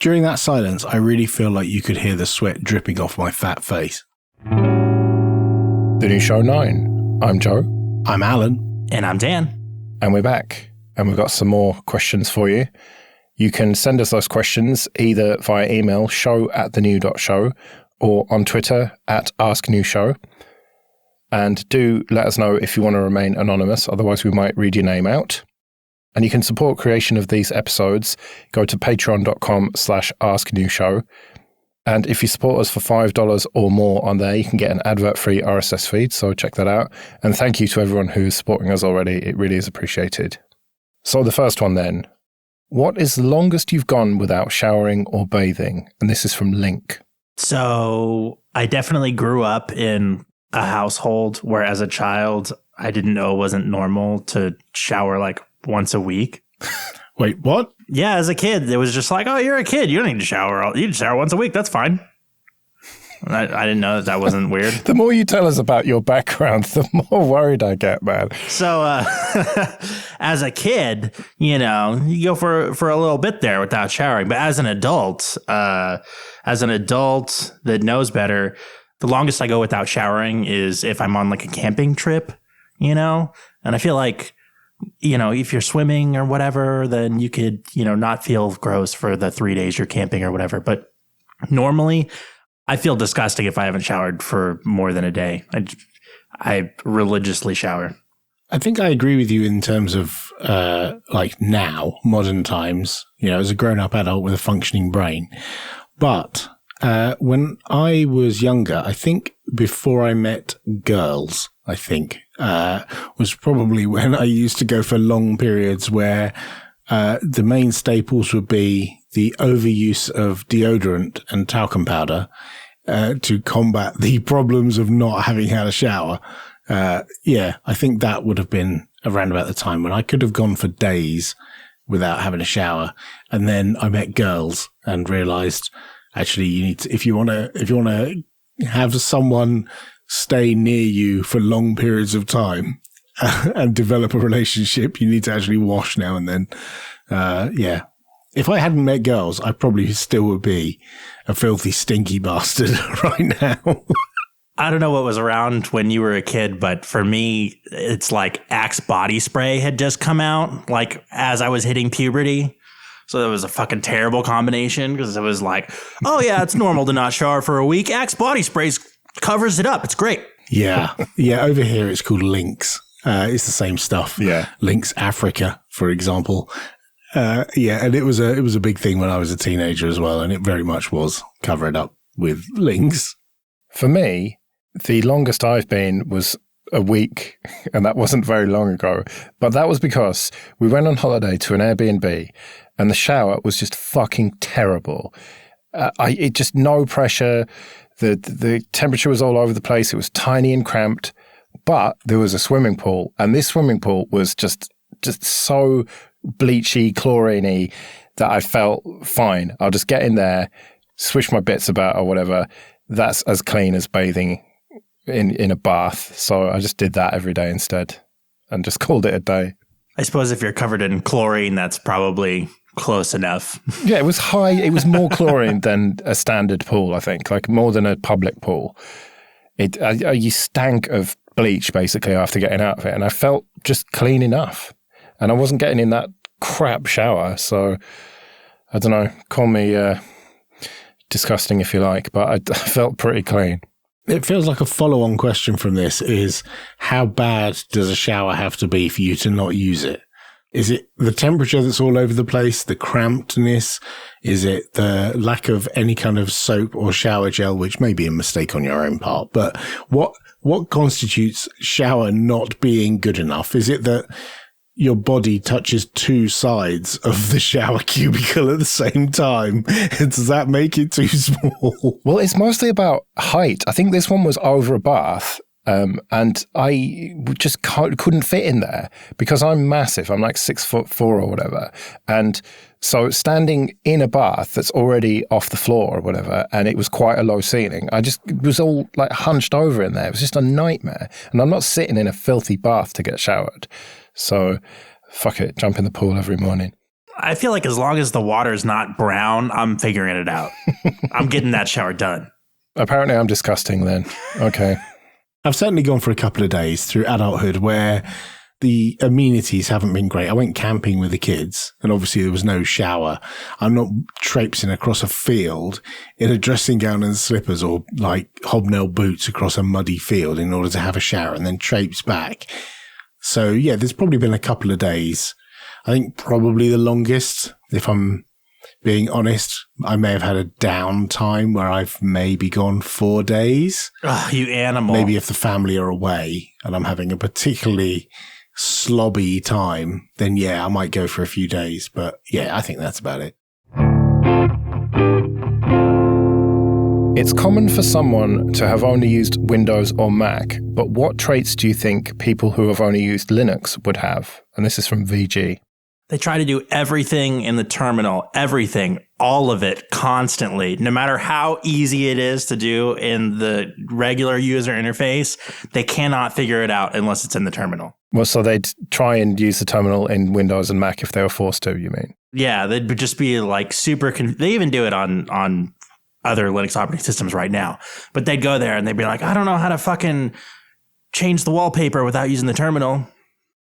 During that silence, I really feel like you could hear the sweat dripping off my fat face. The new show 9. I'm Joe. I'm Alan. And I'm Dan. And we're back. And we've got some more questions for you. You can send us those questions either via email, show@thenew.show, or on Twitter @AskNewShow. And do let us know if you want to remain anonymous, otherwise we might read your name out. And you can support creation of these episodes. Go to patreon.com/AskNewShow. And if you support us for $5 or more on there, you can get an advert-free RSS feed, so check that out. And thank you to everyone who's supporting us already. It really is appreciated. So the first one then. What is the longest you've gone without showering or bathing? And this is from Link. So I definitely grew up in a household where as a child, I didn't know it wasn't normal to shower like once a week. Wait, what? Yeah, as a kid, it was just like, oh, you're a kid. You don't need to shower. You need to shower once a week. That's fine. I didn't know that wasn't weird. The more you tell us about your background, the more worried I get, man. So as a kid, you go for a little bit there without showering. But as an adult that knows better, the longest I go without showering is if I'm on like a camping trip, and I feel like, if you're swimming or whatever, then you could, not feel gross for the 3 days you're camping or whatever. But normally I feel disgusting if I haven't showered for more than a day. I religiously shower. I think I agree with you in terms of now, modern times, as a grown-up adult with a functioning brain. But when I was younger, I think before I met girls, was probably when I used to go for long periods where the main staples would be the overuse of deodorant and talcum powder to combat the problems of not having had a shower. I think that would have been around about the time when I could have gone for days without having a shower. And then I met girls and realized actually you need to, if you want to have someone stay near you for long periods of time and develop a relationship, you need to actually wash now and then. If I hadn't met girls, I probably still would be a filthy, stinky bastard right now. I don't know what was around when you were a kid, but for me, it's like Axe body spray had just come out, like as I was hitting puberty. So it was a fucking terrible combination because it was like, oh yeah, it's normal to not shower for a week. Axe body spray covers it up. It's great. Yeah. Over here, it's called Lynx. It's the same stuff. Yeah. Lynx Africa, for example. And it was a big thing when I was a teenager as well. And it very much was covered up with Lynx. For me, the longest I've been was a week, and that wasn't very long ago. But that was because we went on holiday to an Airbnb and the shower was just fucking terrible. It just no pressure. The temperature was all over the place. It was tiny and cramped, but there was a swimming pool, and this swimming pool was just so bleachy, chlorine-y that I felt fine. I'll just get in there, swish my bits about or whatever. That's as clean as bathing in a bath. So I just did that every day instead and just called it a day. I suppose if you're covered in chlorine, that's probably close enough. Yeah, it was high. It was more chlorine than a standard pool, I think, like more than a public pool. You stank of bleach basically after getting out of it, and I felt just clean enough. And I wasn't getting in that crap shower, so I don't know, call me disgusting if you like, but I felt pretty clean. It feels like a follow-on question from this is, how bad does a shower have to be for you to not use it? Is it the temperature that's all over the place, the crampedness? Is it the lack of any kind of soap or shower gel, which may be a mistake on your own part? But what constitutes shower not being good enough? Is it that your body touches two sides of the shower cubicle at the same time? Does that make it too small? Well, it's mostly about height. I think this one was over a bath. And I just couldn't fit in there because I'm massive. I'm like 6'4" or whatever. And so standing in a bath that's already off the floor or whatever, and it was quite a low ceiling, it was all like hunched over in there. It was just a nightmare. And I'm not sitting in a filthy bath to get showered. So fuck it, jump in the pool every morning. I feel like as long as the water's not brown, I'm figuring it out. I'm getting that shower done. Apparently I'm disgusting then. Okay. I've certainly gone for a couple of days through adulthood where the amenities haven't been great. I went camping with the kids and obviously there was no shower. I'm not traipsing across a field in a dressing gown and slippers or like hobnail boots across a muddy field in order to have a shower and then traipse back. So yeah, there's probably been a couple of days. I think probably the longest, if I'm being honest, I may have had a downtime where I've maybe gone 4 days. Ugh, you animal. Maybe if the family are away and I'm having a particularly slobby time, then yeah, I might go for a few days. But yeah, I think that's about it. It's common for someone to have only used Windows or Mac, but what traits do you think people who have only used Linux would have? And this is from VG. They try to do everything in the terminal, everything, all of it constantly, no matter how easy it is to do in the regular user interface. They cannot figure it out unless it's in the terminal. Well, so they'd try and use the terminal in Windows and Mac if they were forced to, you mean? Yeah, they'd just be like super. They even do it on other Linux operating systems right now. But they'd go there and they'd be like, I don't know how to fucking change the wallpaper without using the terminal.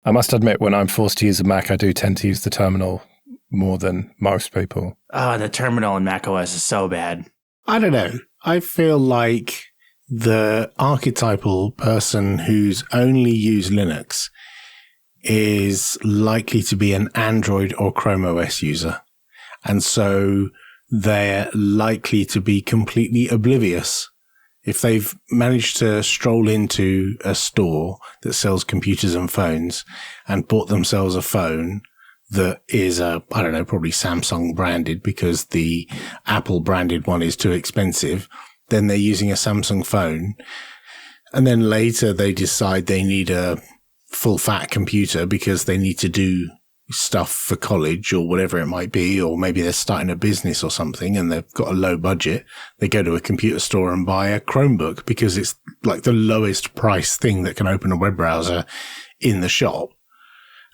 I must admit, when I'm forced to use a Mac, I do tend to use the terminal more than most people. Oh, the terminal in macOS is so bad. I don't know. I feel like the archetypal person who's only used Linux is likely to be an Android or Chrome OS user. And so they're likely to be completely oblivious. If they've managed to stroll into a store that sells computers and phones and bought themselves a phone that is probably Samsung branded because the Apple branded one is too expensive, then they're using a Samsung phone. And then later they decide they need a full fat computer because they need to do stuff for college or whatever it might be, or maybe they're starting a business or something and they've got a low budget. They go to a computer store and buy a Chromebook because it's like the lowest price thing that can open a web browser in the shop.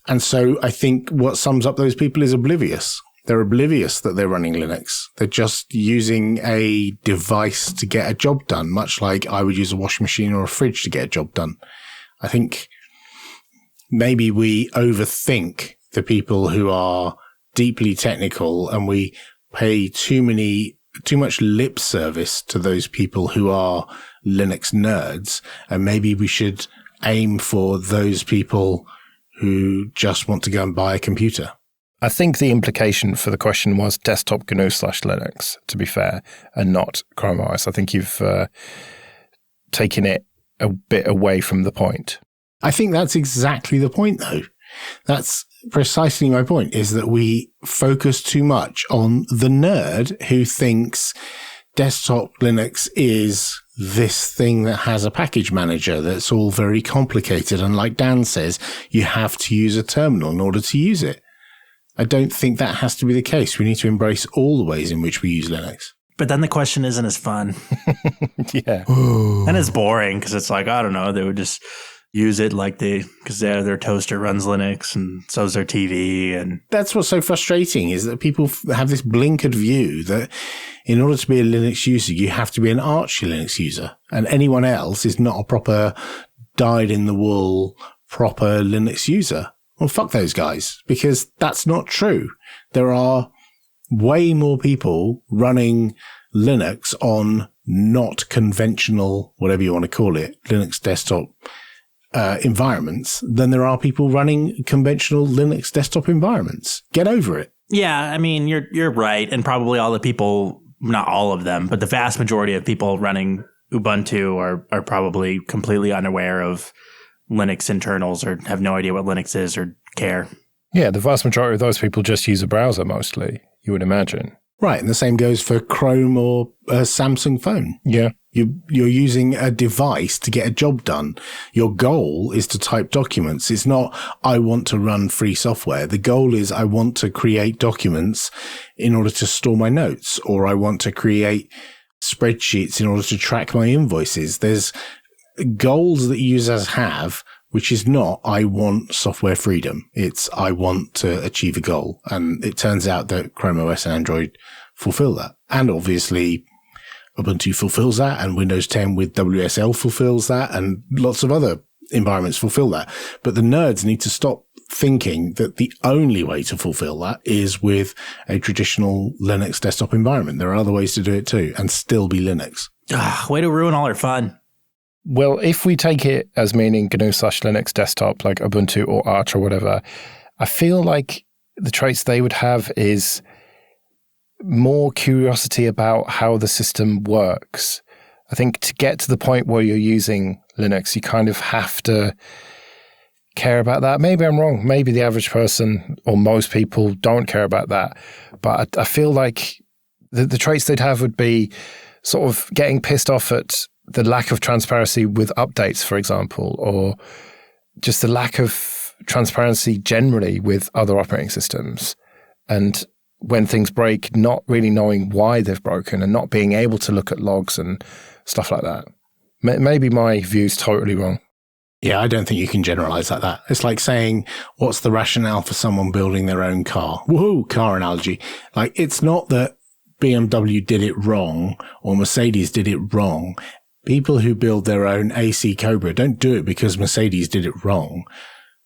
And so I think what sums up those people is oblivious. They're oblivious that they're running Linux. They're just using a device to get a job done, much like I would use a washing machine or a fridge to get a job done. I think maybe we overthink the people who are deeply technical and we pay too much lip service to those people who are Linux nerds. And maybe we should aim for those people who just want to go and buy a computer. I think the implication for the question was desktop GNU/Linux, to be fair, and not Chrome OS. I think you've taken it a bit away from the point. I think that's exactly the point, though. That's precisely my point, is that we focus too much on the nerd who thinks desktop Linux is this thing that has a package manager that's all very complicated. And like Dan says, you have to use a terminal in order to use it. I don't think that has to be the case. We need to embrace all the ways in which we use Linux. But then the question isn't as fun. Yeah. And it's boring because it's like, I don't know, they would just use it like because their toaster runs Linux and so's their TV. And that's what's so frustrating, is that people have this blinkered view that in order to be a Linux user, you have to be an Arch Linux user, and anyone else is not a proper dyed-in-the-wool proper Linux user. Well, fuck those guys, because that's not true. There are way more people running Linux on not conventional, whatever you want to call it, Linux desktop environments than there are people running conventional Linux desktop environments. Get over it. Yeah, I mean, you're right. And probably all the people, not all of them, but the vast majority of people running Ubuntu are probably completely unaware of Linux internals or have no idea what Linux is or care. Yeah, the vast majority of those people just use a browser mostly, you would imagine. Right, and the same goes for Chrome or a Samsung phone. Yeah. You're using a device to get a job done. Your goal is to type documents. It's not, I want to run free software. The goal is, I want to create documents in order to store my notes, or I want to create spreadsheets in order to track my invoices. There's goals that users have which is not, I want software freedom. It's, I want to achieve a goal. And it turns out that Chrome OS and Android fulfill that. And obviously Ubuntu fulfills that, and Windows 10 with WSL fulfills that, and lots of other environments fulfill that. But the nerds need to stop thinking that the only way to fulfill that is with a traditional Linux desktop environment. There are other ways to do it too, and still be Linux. Way to ruin all our fun. Well, if we take it as meaning GNU/Linux desktop, like Ubuntu or Arch or whatever, I feel like the traits they would have is more curiosity about how the system works. I think to get to the point where you're using Linux, you kind of have to care about that. Maybe I'm wrong. Maybe the average person or most people don't care about that. But I feel like the traits they'd have would be sort of getting pissed off at the lack of transparency with updates, for example, or just the lack of transparency generally with other operating systems. And when things break, not really knowing why they've broken and not being able to look at logs and stuff like that. Maybe my view's totally wrong. Yeah, I don't think you can generalize like that. It's like saying, what's the rationale for someone building their own car? Woohoo, car analogy. Like, it's not that BMW did it wrong or Mercedes did it wrong. People who build their own AC Cobra don't do it because Mercedes did it wrong.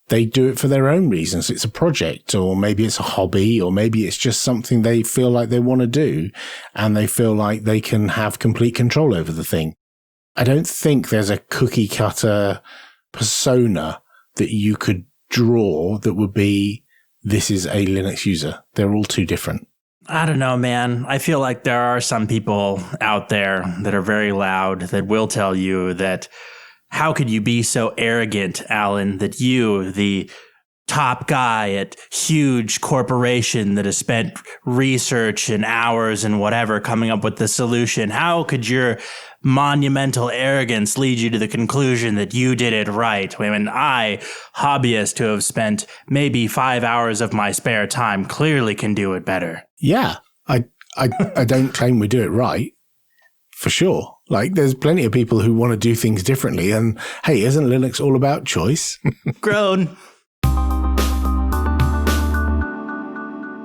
They do it for their own reasons. It's a project, or maybe it's a hobby, or maybe it's just something they feel like they want to do, and they feel like they can have complete control over the thing. I don't think there's a cookie cutter persona that you could draw that would be, this is a Linux user. They're all too different. I don't know, man. I feel like there are some people out there that are very loud that will tell you that, how could you be so arrogant, Alan, that you, the top guy at huge corporation that has spent research and hours and whatever coming up with the solution, how could your monumental arrogance lead you to the conclusion that you did it right when I, hobbyist who have spent maybe 5 hours of my spare time, clearly can do it better? Yeah, I don't claim we do it right, for sure. Like, there's plenty of people who want to do things differently, and hey, isn't Linux all about choice? Grown.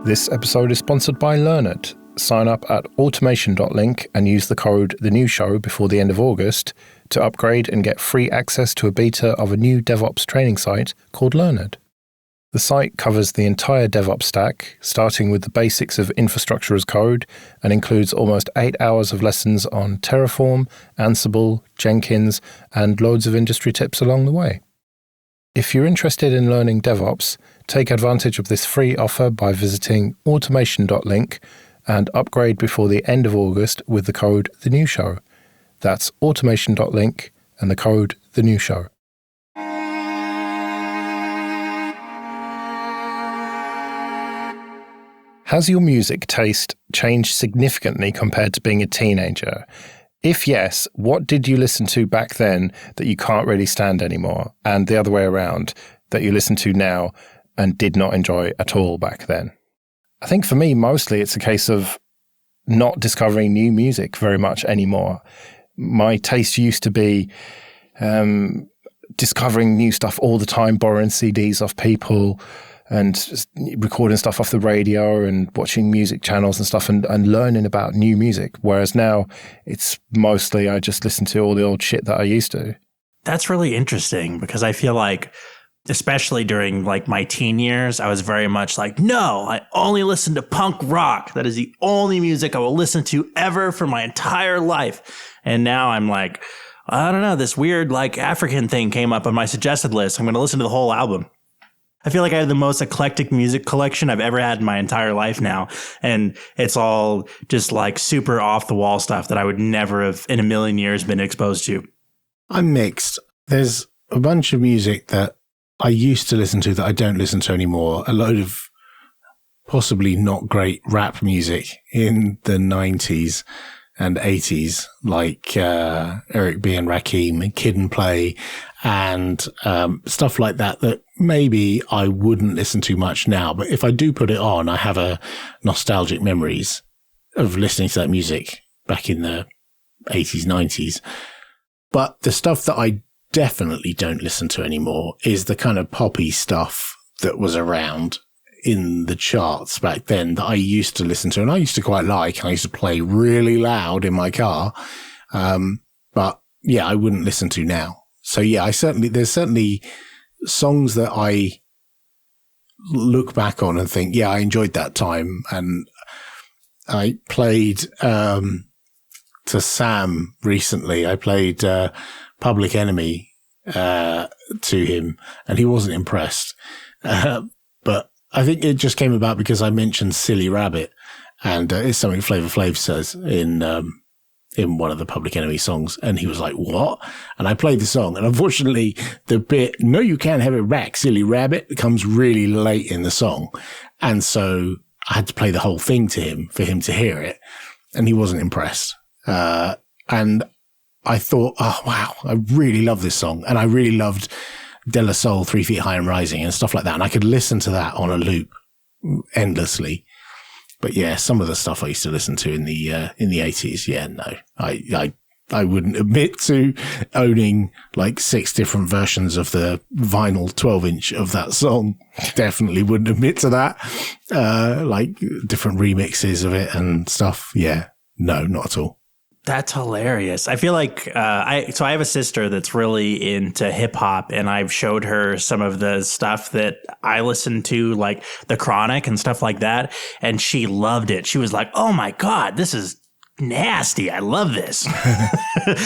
This episode is sponsored by Learnit. Sign up at automation.link and use the code TheNewShow before the end of August to upgrade and get free access to a beta of a new DevOps training site called Learnit. The site covers the entire DevOps stack, starting with the basics of infrastructure as code, and includes almost 8 hours of lessons on Terraform, Ansible, Jenkins, and loads of industry tips along the way. If you're interested in learning DevOps, take advantage of this free offer by visiting automation.link and upgrade before the end of August with the code TheNewShow. That's automation.link and the code TheNewShow. Has your music taste changed significantly compared to being a teenager? If yes, what did you listen to back then that you can't really stand anymore? And the other way around, that you listen to now and did not enjoy at all back then? I think for me, mostly it's a case of not discovering new music very much anymore. My taste used to be discovering new stuff all the time, borrowing CDs off people and just recording stuff off the radio and watching music channels and stuff and learning about new music. Whereas now it's mostly I just listen to all the old shit that I used to. That's really interesting because I feel like, especially during like my teen years, I was very much like, no, I only listen to punk rock. That is the only music I will listen to ever for my entire life. And now I'm like, I don't know, this weird like African thing came up on my suggested list. I'm going to listen to the whole album. I feel like I have the most eclectic music collection I've ever had in my entire life now. And it's all just like super off the wall stuff that I would never have in a million years been exposed to. I'm mixed. There's a bunch of music that I used to listen to that I don't listen to anymore. A load of possibly not great rap music in the 90s and 80s, like Eric B. and Rakim and Kid and Play and stuff like that, that maybe I wouldn't listen to much now. But if I do put it on, I have a nostalgic memories of listening to that music back in the 80s, 90s. But the stuff that I definitely don't listen to anymore is the kind of poppy stuff that was around in the charts back then that I used to listen to, and I used to quite like. I used to play really loud in my car. But yeah, I wouldn't listen to now. So yeah, there's certainly songs that I look back on and think, yeah, I enjoyed that time. And I played, to Sam recently, I played, Public Enemy, to him, and he wasn't impressed. But I think it just came about because I mentioned Silly Rabbit, and it's something Flavor Flav says in one of the Public Enemy songs, and he was like, what? And I played the song, and unfortunately the bit, no, you can't have it back, Silly Rabbit, comes really late in the song. And so I had to play the whole thing to him for him to hear it, and he wasn't impressed. And I thought, oh, wow, I really love this song. And I really loved De La Soul, 3 Feet High and Rising and stuff like that. And I could listen to that on a loop endlessly. But yeah, some of the stuff I used to listen to in the 80s, yeah, no, I wouldn't admit to owning like 6 different versions of the vinyl 12-inch of that song. Definitely wouldn't admit to that. Like different remixes of it and stuff. Yeah, no, not at all. That's hilarious. I feel like I have a sister that's really into hip hop, and I've showed her some of the stuff that I listen to, like The Chronic and stuff like that, and she loved it. She was like, "Oh my God, this is nasty. I love this."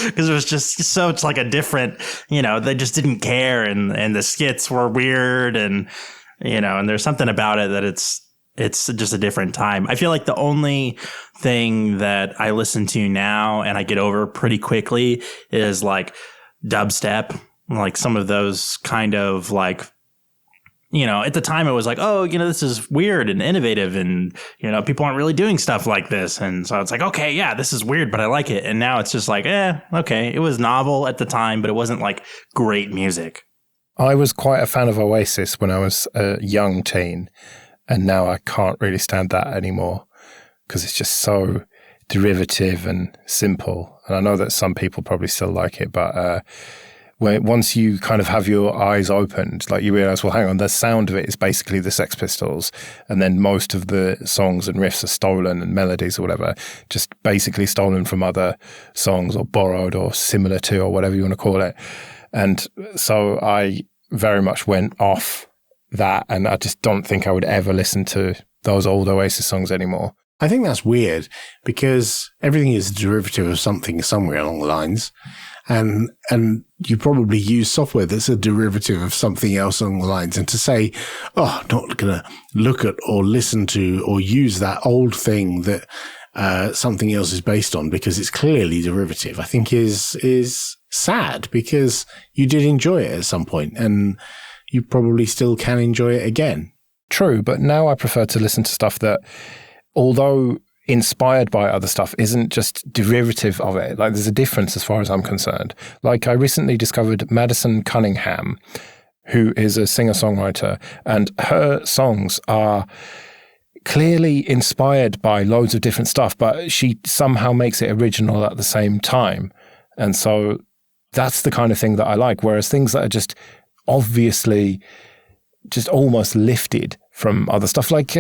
Because it was just so, it's like a different, they just didn't care, and the skits were weird, and and there's something about it that it's just a different time. I feel like the only thing that I listen to now and I get over pretty quickly is like dubstep, like some of those kind of like, at the time it was like, oh, this is weird and innovative, and, people aren't really doing stuff like this. And so it's like, okay, yeah, this is weird, but I like it. And now it's just like, okay. It was novel at the time, but it wasn't like great music. I was quite a fan of Oasis when I was a young teen. And now I can't really stand that anymore because it's just so derivative and simple. And I know that some people probably still like it, but once you kind of have your eyes opened, like you realize, well, hang on, the sound of it is basically the Sex Pistols. And then most of the songs and riffs are stolen, and melodies or whatever, just basically stolen from other songs or borrowed or similar to, or whatever you want to call it. And so I very much went off that, and I just don't think I would ever listen to those old Oasis songs anymore. I think that's weird because everything is a derivative of something somewhere along the lines, and you probably use software that's a derivative of something else along the lines. And to say, oh, I'm not going to look at or listen to or use that old thing that something else is based on because it's clearly derivative, I think is sad, because you did enjoy it at some point, and you probably still can enjoy it again. True, but now I prefer to listen to stuff that, although inspired by other stuff, isn't just derivative of it. Like, there's a difference as far as I'm concerned. Like, I recently discovered Madison Cunningham, who is a singer-songwriter, and her songs are clearly inspired by loads of different stuff, but she somehow makes it original at the same time. And so that's the kind of thing that I like, whereas things that are just obviously just almost lifted from other stuff, like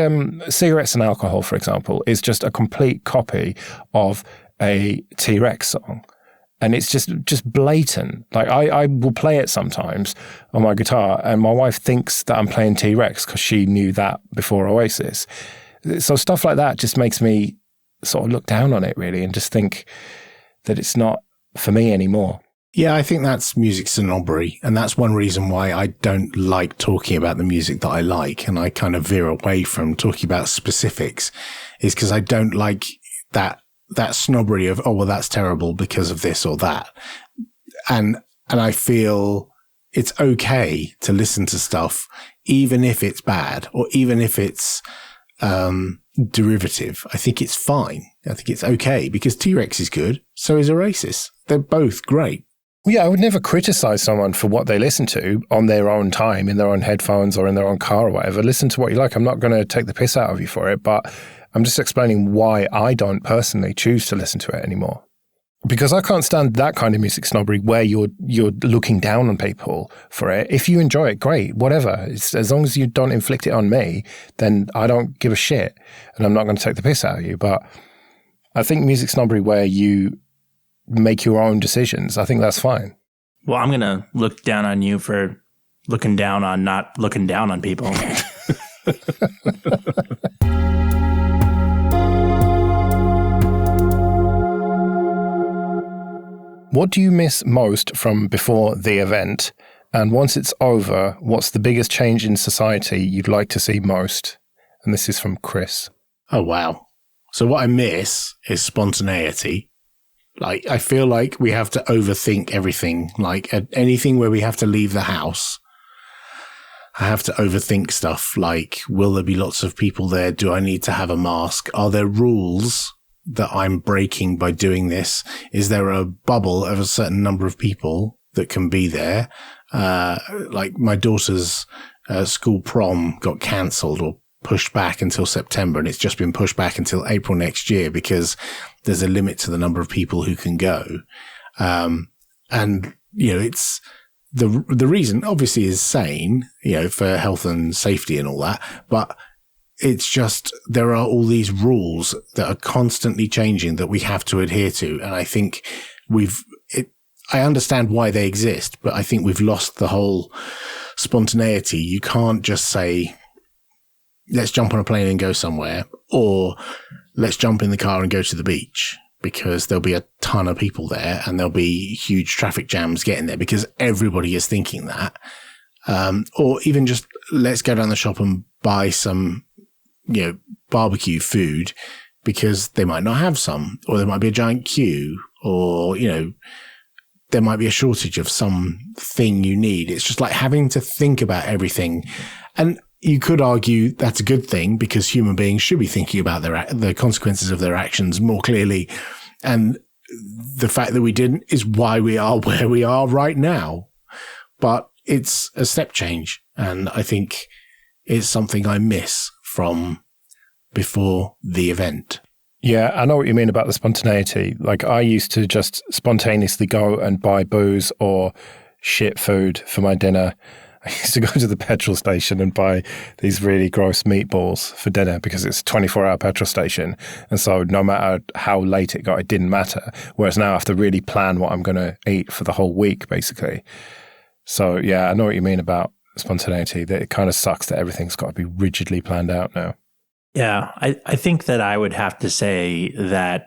Cigarettes and Alcohol, for example, is just a complete copy of a T-Rex song. And it's just blatant. Like, I will play it sometimes on my guitar, and my wife thinks that I'm playing T-Rex because she knew that before Oasis. So stuff like that just makes me sort of look down on it, really, and just think that it's not for me anymore. Yeah, I think that's music snobbery, and that's one reason why I don't like talking about the music that I like, and I kind of veer away from talking about specifics, is because I don't like that snobbery of, oh, well, that's terrible because of this or that. And I feel it's okay to listen to stuff, even if it's bad or even if it's derivative. I think it's fine. I think it's okay, because T-Rex is good. So is Oasis. They're both great. Yeah, I would never criticize someone for what they listen to on their own time, in their own headphones or in their own car or whatever. Listen to what you like. I'm not going to take the piss out of you for it, but I'm just explaining why I don't personally choose to listen to it anymore. Because I can't stand that kind of music snobbery where you're looking down on people for it. If you enjoy it, great, whatever. It's, as long as you don't inflict it on me, then I don't give a shit, and I'm not going to take the piss out of you. But I think music snobbery where you make your own decisions, I think that's fine. Well, I'm going to look down on you for looking down on not looking down on people. What do you miss most from before the event? And once it's over, what's the biggest change in society you'd like to see most? And this is from Chris. Oh, wow. So what I miss is spontaneity. Like, I feel like we have to overthink everything. Like, at anything where we have to leave the house, I have to overthink stuff. Like, will there be lots of people there? Do I need to have a mask? Are there rules that I'm breaking by doing this? Is there a bubble of a certain number of people that can be there? Like my daughter's school prom got cancelled or pushed back until September, and it's just been pushed back until April next year because there's a limit to the number of people who can go. And, you know, it's the reason obviously is sane, you know, for health and safety and all that, but it's just, there are all these rules that are constantly changing that we have to adhere to. And I think I understand why they exist, but I think we've lost the whole spontaneity. You can't just say, let's jump on a plane and go somewhere, or let's jump in the car and go to the beach, because there'll be a ton of people there and there'll be huge traffic jams getting there because everybody is thinking that. Or even just let's go down the shop and buy some, you know, barbecue food because they might not have some, or there might be a giant queue, or, you know, there might be a shortage of something you need. It's just like having to think about everything. And you could argue that's a good thing because human beings should be thinking about the consequences of their actions more clearly. And the fact that we didn't is why we are where we are right now. But it's a step change. And I think it's something I miss from before the event. Yeah, I know what you mean about the spontaneity. Like, I used to just spontaneously go and buy booze or shit food for my dinner. I used to go to the petrol station and buy these really gross meatballs for dinner because it's a 24-hour petrol station. And so no matter how late it got, it didn't matter. Whereas now I have to really plan what I'm going to eat for the whole week, basically. So, yeah, I know what you mean about spontaneity, that it kind of sucks that everything's got to be rigidly planned out now. Yeah, I think that I would have to say that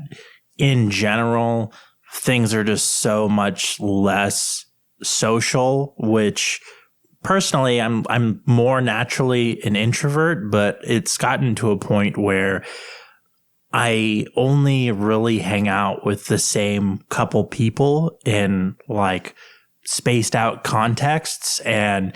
in general, things are just so much less social, which personally I'm more naturally an introvert, but it's gotten to a point where I only really hang out with the same couple people in like spaced out contexts, and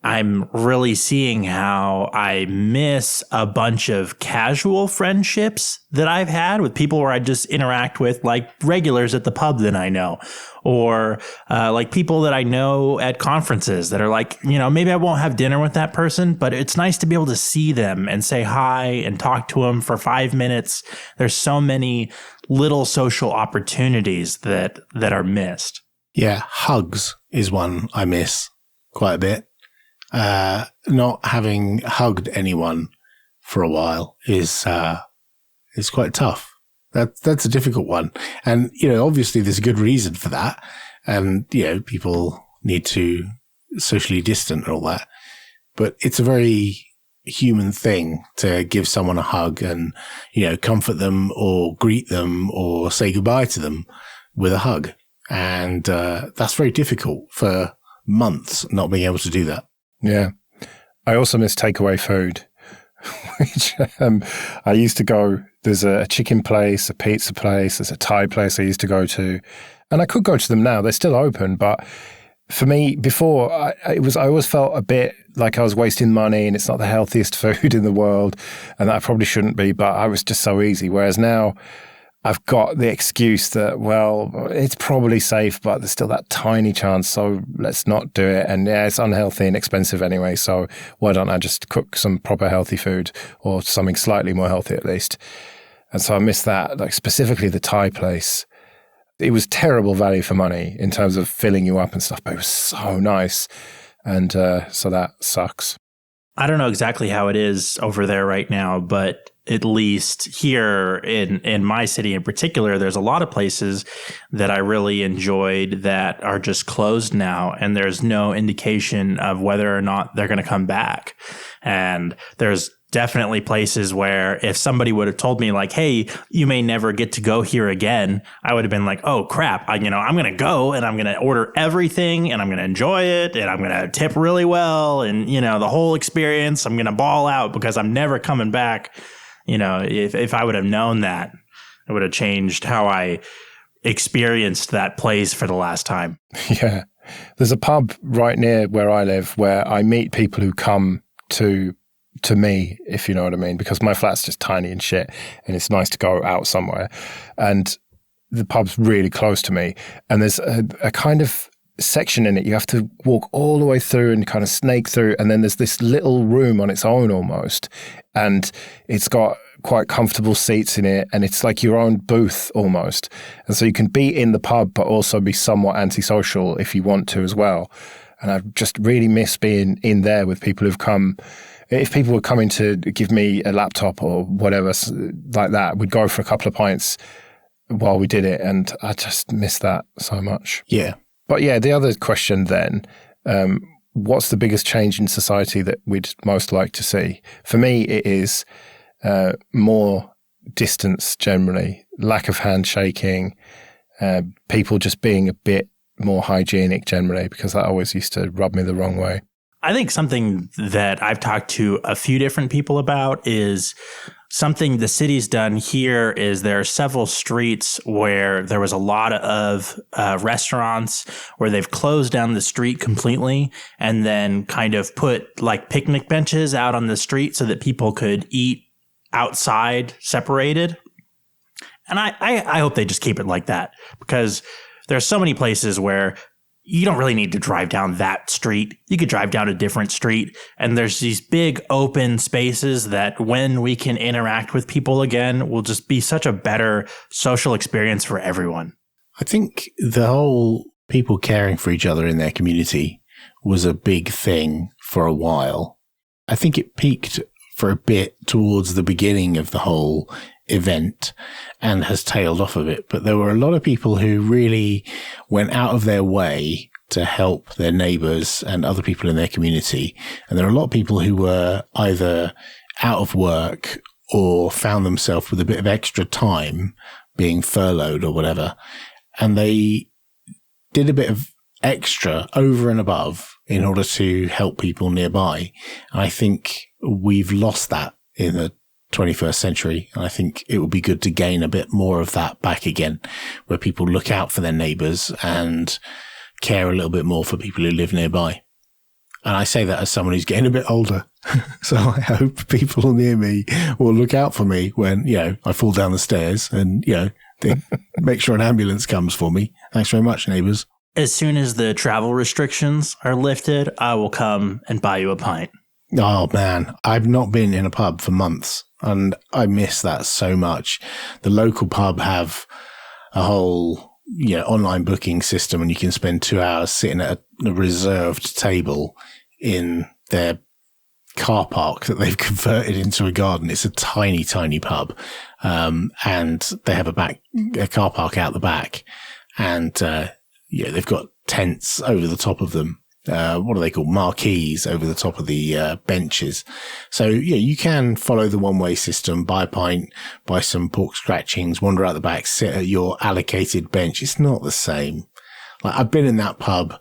I'm really seeing how I miss a bunch of casual friendships that I've had with people where I just interact with like regulars at the pub that I know, or like people that I know at conferences that are like, you know, maybe I won't have dinner with that person, but it's nice to be able to see them and say hi and talk to them for 5 minutes. There's so many little social opportunities that are missed. Yeah, hugs is one I miss quite a bit. Not having hugged anyone for a while is quite tough. That's a difficult one. And, you know, obviously there's a good reason for that. And, you know, people need to socially distant and all that. But it's a very human thing to give someone a hug and, you know, comfort them or greet them or say goodbye to them with a hug. And that's very difficult for months not being able to do that. Yeah. I also miss takeaway food, which I used to go, there's a chicken place, a pizza place, there's a Thai place I used to go to, and I could go to them now. They're still open, but for me, before, I always felt a bit like I was wasting money and it's not the healthiest food in the world, and that I probably shouldn't be, but I was just so easy. Whereas now, I've got the excuse that, well, it's probably safe, but there's still that tiny chance, so let's not do it. And yeah, it's unhealthy and expensive anyway, so why don't I just cook some proper healthy food or something slightly more healthy at least? And so I miss that, like specifically the Thai place. It was terrible value for money in terms of filling you up and stuff, but it was so nice. And so that sucks. I don't know exactly how it is over there right now, but at least here in my city in particular, there's a lot of places that I really enjoyed that are just closed now, and there's no indication of whether or not they're going to come back. And there's definitely places where if somebody would have told me like, hey, you may never get to go here again, I would have been like, oh crap, I'm going to go and I'm going to order everything and I'm going to enjoy it and I'm going to tip really well. And, the whole experience, I'm going to ball out because I'm never coming back. If I would have known that, it would have changed how I experienced that place for the last time. Yeah. There's a pub right near where I live where I meet people who come to me, if you know what I mean, because my flat's just tiny and shit, and it's nice to go out somewhere. And the pub's really close to me, and there's a kind of section in it you have to walk all the way through and kind of snake through, and then there's this little room on its own almost, and it's got quite comfortable seats in it, and it's like your own booth almost. And so you can be in the pub but also be somewhat antisocial if you want to as well. And I just really miss being in there with people who've come. If people were coming to give me a laptop or whatever like that, we'd go for a couple of pints while we did it. And I just miss that so much. Yeah. But yeah, the other question then, what's the biggest change in society that we'd most like to see? For me, it is more distance generally, lack of handshaking, people just being a bit more hygienic generally, because that always used to rub me the wrong way. I think something that I've talked to a few different people about is something the city's done here is there are several streets where there was a lot of restaurants where they've closed down the street completely and then kind of put like picnic benches out on the street so that people could eat outside separated. And I hope they just keep it like that, because there's so many places where you don't really need to drive down that street. You could drive down a different street. And there's these big open spaces that when we can interact with people again will just be such a better social experience for everyone. I think the whole people caring for each other in their community was a big thing for a while. I think it peaked for a bit towards the beginning of the whole event and has tailed off a bit. But there were a lot of people who really went out of their way to help their neighbors and other people in their community. And there are a lot of people who were either out of work or found themselves with a bit of extra time being furloughed or whatever. And they did a bit of extra over and above in order to help people nearby. And I think we've lost that in the 21st century. And I think it would be good to gain a bit more of that back again, where people look out for their neighbors and care a little bit more for people who live nearby. And I say that as someone who's getting a bit older. So I hope people near me will look out for me when, I fall down the stairs and, they make sure an ambulance comes for me. Thanks very much, neighbors. As soon as the travel restrictions are lifted, I will come and buy you a pint. Oh, man. I've not been in a pub for months, and I miss that so much. The local pub have a whole online booking system, and you can spend 2 hours sitting at a reserved table in their car park that they've converted into a garden. It's a tiny, tiny pub. And they have a car park out the back, and they've got tents over the top of them. What are they called? Marquees over the top of the benches. So, you can follow the one-way system, buy a pint, buy some pork scratchings, wander out the back, sit at your allocated bench. It's not the same. Like, I've been in that pub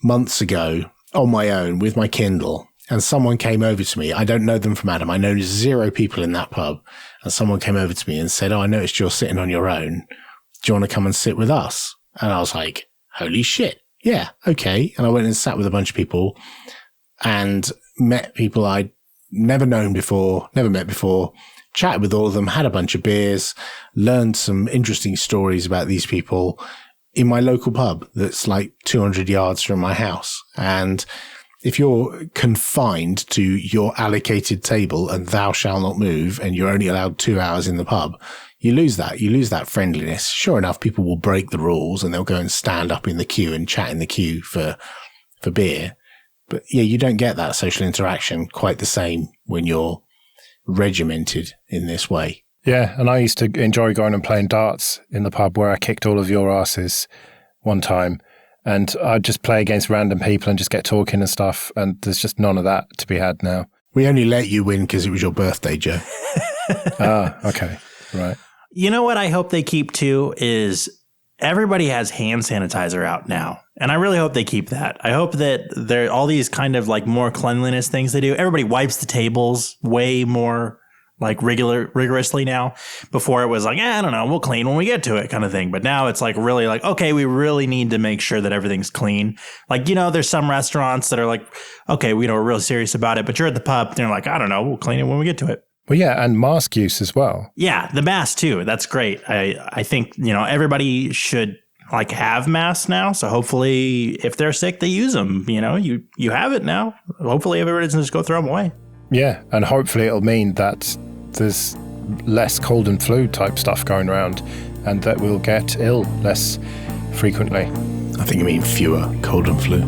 months ago on my own with my Kindle, and someone came over to me. I don't know them from Adam. I know 0 people in that pub. And someone came over to me and said, I noticed you're sitting on your own. Do you want to come and sit with us? And I was like, holy shit. Yeah, okay. And I went and sat with a bunch of people and met people I'd never met before, chatted with all of them, had a bunch of beers, learned some interesting stories about these people in my local pub that's like 200 yards from my house. And if you're confined to your allocated table and thou shalt not move, and you're only allowed 2 hours in the pub, You lose that friendliness. Sure enough, people will break the rules and they'll go and stand up in the queue and chat in the queue for beer. But yeah, you don't get that social interaction quite the same when you're regimented in this way. Yeah, and I used to enjoy going and playing darts in the pub where I kicked all of your asses one time. And I'd just play against random people and just get talking and stuff. And there's just none of that to be had now. We only let you win because it was your birthday, Joe. Okay. Right. You know what I hope they keep too is everybody has hand sanitizer out now. And I really hope they keep that. I hope that there all these kind of like more cleanliness things they do. Everybody wipes the tables way more like rigorously now. Before it was like, I don't know, we'll clean when we get to it kind of thing. But now it's like really like, okay, we really need to make sure that everything's clean. Like, there's some restaurants that are like, okay, we're really serious about it. But you're at the pub and they're like, I don't know, we'll clean it when we get to it. Well, yeah, and mask use as well. Yeah, the mask too. That's great. I think, everybody should like have masks now. So hopefully if they're sick, they use them. You have it now. Hopefully everybody doesn't just go throw them away. Yeah, and hopefully it'll mean that there's less cold and flu type stuff going around and that we'll get ill less frequently. I think you mean fewer cold and flu.